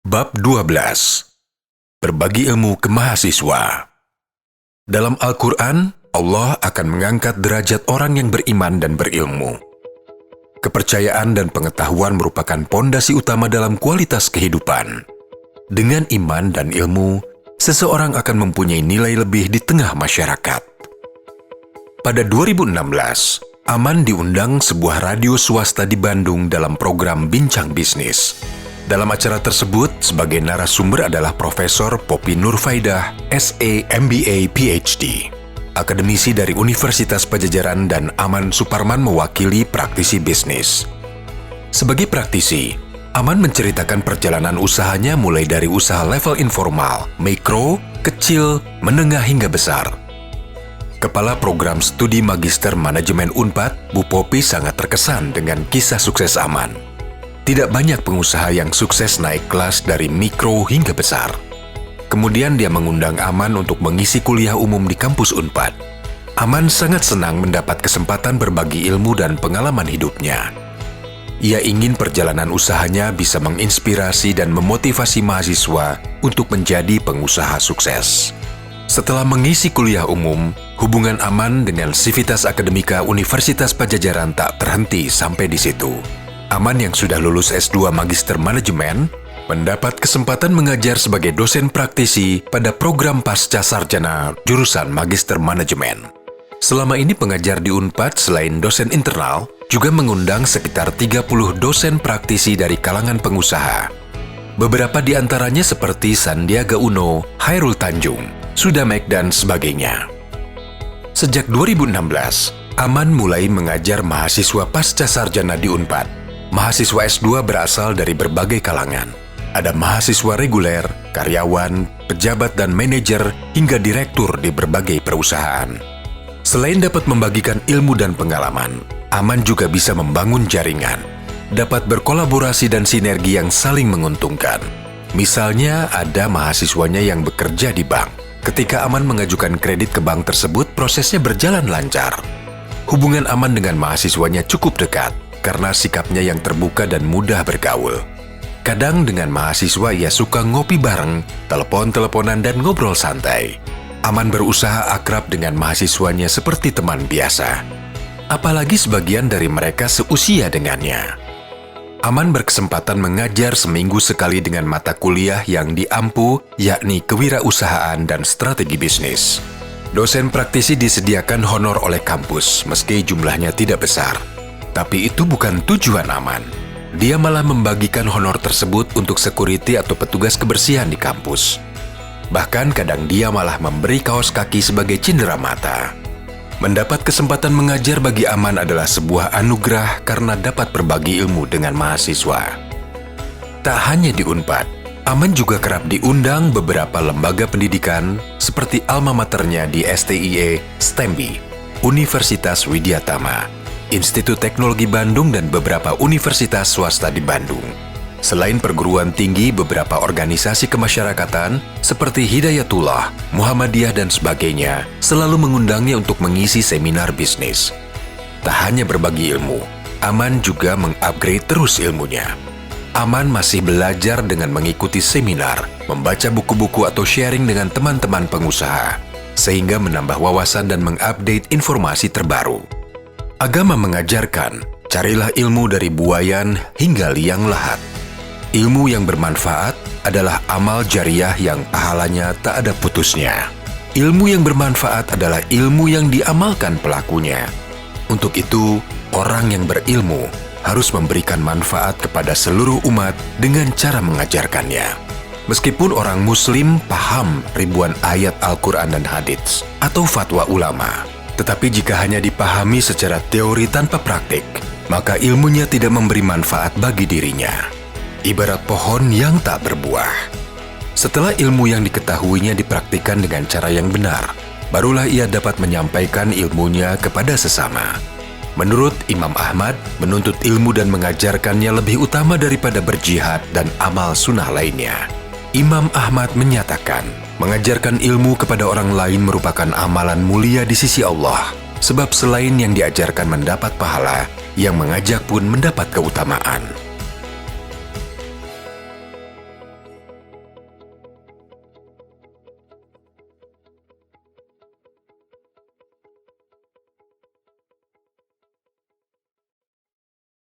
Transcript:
Bab 12. Berbagi ilmu ke mahasiswa. Dalam Al-Quran, Allah akan mengangkat derajat orang yang beriman dan berilmu. Kepercayaan dan pengetahuan merupakan pondasi utama dalam kualitas kehidupan. Dengan iman dan ilmu, seseorang akan mempunyai nilai lebih di tengah masyarakat. Pada 2016, Aman diundang sebuah radio swasta di Bandung dalam program Bincang Bisnis. Dalam acara tersebut, sebagai narasumber adalah Profesor Poppy Nurfaidah, SE, MBA, PhD. Akademisi dari Universitas Padjadjaran dan Aman Suparman mewakili praktisi bisnis. Sebagai praktisi, Aman menceritakan perjalanan usahanya mulai dari usaha level informal, mikro, kecil, menengah hingga besar. Kepala Program Studi Magister Manajemen Unpad, Bu Poppy sangat terkesan dengan kisah sukses Aman. Tidak banyak pengusaha yang sukses naik kelas dari mikro hingga besar. Kemudian dia mengundang Aman untuk mengisi kuliah umum di kampus Unpad. Aman sangat senang mendapat kesempatan berbagi ilmu dan pengalaman hidupnya. Ia ingin perjalanan usahanya bisa menginspirasi dan memotivasi mahasiswa untuk menjadi pengusaha sukses. Setelah mengisi kuliah umum, hubungan Aman dengan Sivitas Akademika Universitas Padjadjaran tak terhenti sampai di situ. Aman yang sudah lulus S2 Magister Manajemen mendapat kesempatan mengajar sebagai dosen praktisi pada program Pasca Sarjana jurusan Magister Manajemen. Selama ini pengajar di Unpad selain dosen internal, juga mengundang sekitar 30 dosen praktisi dari kalangan pengusaha. Beberapa di antaranya seperti Sandiaga Uno, Hairul Tanjung, Sudamek, dan sebagainya. Sejak 2016, Aman mulai mengajar mahasiswa pasca sarjana di Unpad. Mahasiswa S2 berasal dari berbagai kalangan. Ada mahasiswa reguler, karyawan, pejabat dan manajer, hingga direktur di berbagai perusahaan. Selain dapat membagikan ilmu dan pengalaman, Aman juga bisa membangun jaringan, dapat berkolaborasi dan sinergi yang saling menguntungkan. Misalnya, ada mahasiswanya yang bekerja di bank. Ketika Aman mengajukan kredit ke bank tersebut, prosesnya berjalan lancar. Hubungan Aman dengan mahasiswanya cukup dekat, karena sikapnya yang terbuka dan mudah bergaul. Kadang dengan mahasiswa ia suka ngopi bareng, telepon-teleponan dan ngobrol santai. Aman berusaha akrab dengan mahasiswanya seperti teman biasa. Apalagi sebagian dari mereka seusia dengannya. Aman berkesempatan mengajar seminggu sekali dengan mata kuliah yang diampu, yakni kewirausahaan dan strategi bisnis. Dosen praktisi disediakan honor oleh kampus, meski jumlahnya tidak besar. Tapi itu bukan tujuan Aman. Dia malah membagikan honor tersebut untuk security atau petugas kebersihan di kampus. Bahkan kadang dia malah memberi kaos kaki sebagai cindera mata. Mendapat kesempatan mengajar bagi Aman adalah sebuah anugerah karena dapat berbagi ilmu dengan mahasiswa. Tak hanya di Unpad, Aman juga kerap diundang beberapa lembaga pendidikan seperti alma maternya di STIE, STEMBI, Universitas Widyatama, Institut Teknologi Bandung, dan beberapa universitas swasta di Bandung. Selain perguruan tinggi, beberapa organisasi kemasyarakatan seperti Hidayatullah, Muhammadiyah, dan sebagainya selalu mengundangnya untuk mengisi seminar bisnis. Tak hanya berbagi ilmu, Aman juga mengupgrade terus ilmunya. Aman masih belajar dengan mengikuti seminar, membaca buku-buku atau sharing dengan teman-teman pengusaha, sehingga menambah wawasan dan mengupdate informasi terbaru. Agama mengajarkan, carilah ilmu dari buayan hingga liang lahat. Ilmu yang bermanfaat adalah amal jariah yang pahalanya tak ada putusnya. Ilmu yang bermanfaat adalah ilmu yang diamalkan pelakunya. Untuk itu, orang yang berilmu harus memberikan manfaat kepada seluruh umat dengan cara mengajarkannya. Meskipun orang Muslim paham ribuan ayat Al-Quran dan hadits atau fatwa ulama, tetapi jika hanya dipahami secara teori tanpa praktik, maka ilmunya tidak memberi manfaat bagi dirinya. Ibarat pohon yang tak berbuah. Setelah ilmu yang diketahuinya dipraktikkan dengan cara yang benar, barulah ia dapat menyampaikan ilmunya kepada sesama. Menurut Imam Ahmad, menuntut ilmu dan mengajarkannya lebih utama daripada berjihad dan amal sunnah lainnya. Imam Ahmad menyatakan, mengajarkan ilmu kepada orang lain merupakan amalan mulia di sisi Allah, sebab selain yang diajarkan mendapat pahala, yang mengajak pun mendapat keutamaan.